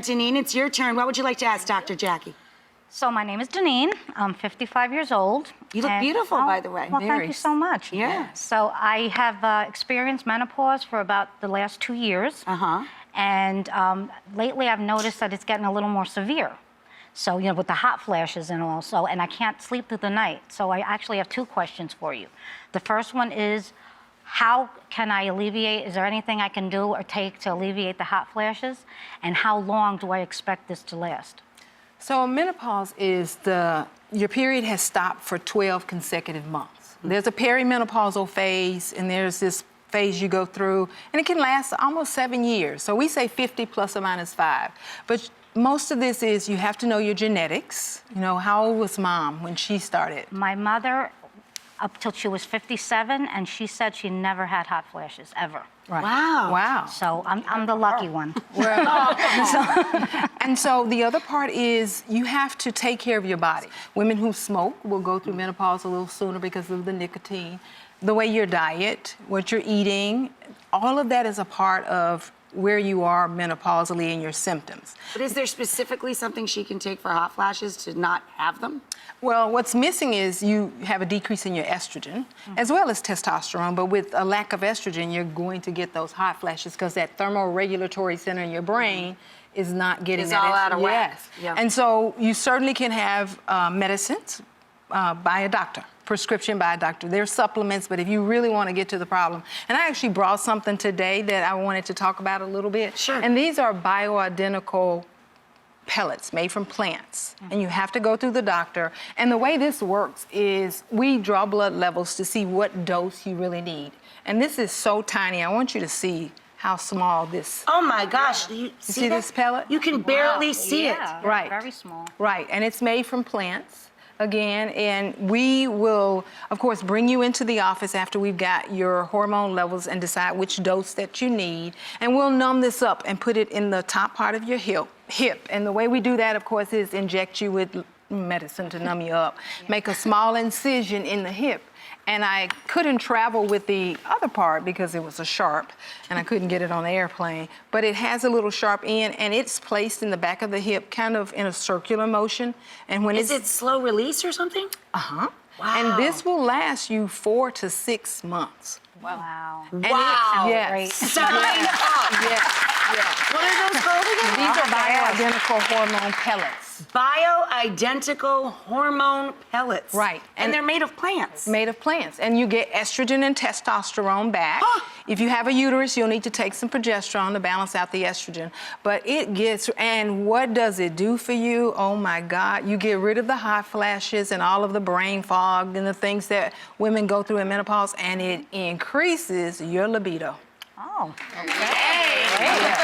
Deneen, it's your turn. What would you like to ask Dr. Jackie? So my name is Deneen. I'm 55 years old. You look beautiful, by the way. Well, thank you so much. Yeah. So I have experienced menopause for about the last 2 years. And lately I've noticed that it's getting a little more severe. So, you know, with the hot flashes and also, and I can't sleep through the night. So I actually have 2 questions for you. The first one is, how can I alleviate, is there anything I can do or take to alleviate the hot flashes? And how long do I expect this to last? So menopause is your period has stopped for 12 consecutive months. There's a perimenopausal phase, and there's this phase you go through, and it can last almost 7 years. So we say 50 plus or minus 5. But most of this is you have to know your genetics. You know, how old was Mom when she started? My mother, up till she was 57, and she said she never had hot flashes, ever. Right. Wow. Wow. So I'm the lucky one. And so the other part is you have to take care of your body. Women who smoke will go through menopause a little sooner because of the nicotine. The way your diet, what you're eating, all of that is a part of where you are menopausally in your symptoms. But is there specifically something she can take for hot flashes to not have them? Well, what's missing is you have a decrease in your estrogen, as well as testosterone, but with a lack of estrogen, you're going to get those hot flashes because that thermoregulatory center in your brain is not getting It's that all out of whack. Yes. Yeah. And so you certainly can have medicines by a doctor. Prescription by a doctor. There's supplements, but if you really want to get to the problem, and I actually brought something today that I wanted to talk about a little bit. Sure. And these are bioidentical pellets made from plants, and you have to go through the doctor. And the way this works is we draw blood levels to see what dose you really need. And this is so tiny. I want you to see how small this. Oh my gosh, do you see that? This pellet? You can barely see it. Yeah, Right. very small. Right, and it's made from plants. Again, and we will, of course, bring you into the office after we've got your hormone levels and decide which dose that you need. And we'll numb this up and put it in the top part of your hip. And the way we do that, of course, is inject you with medicine to numb you up. Make a small incision in the hip. And I couldn't travel with the other part because it was a sharp, and I couldn't get it on the airplane. But it has a little sharp end, and it's placed in the back of the hip, kind of in a circular motion. And when Is it slow release or something? Wow. Wow. And this will last you 4 to 6 months. Wow. And Wow. Yes. Great. Sign up. Yes. What are those called again? These are bioidentical hormone pellets. Bioidentical hormone pellets. Right. And they're made of plants. Made of plants. And you get estrogen and testosterone back. If you have a uterus, you'll need to take some progesterone to balance out the estrogen. But it gets, and what does it do for you? Oh my God. You get rid of the hot flashes and all of the brain fog and the things that women go through in menopause, and it increases your libido. Oh, okay. Hey.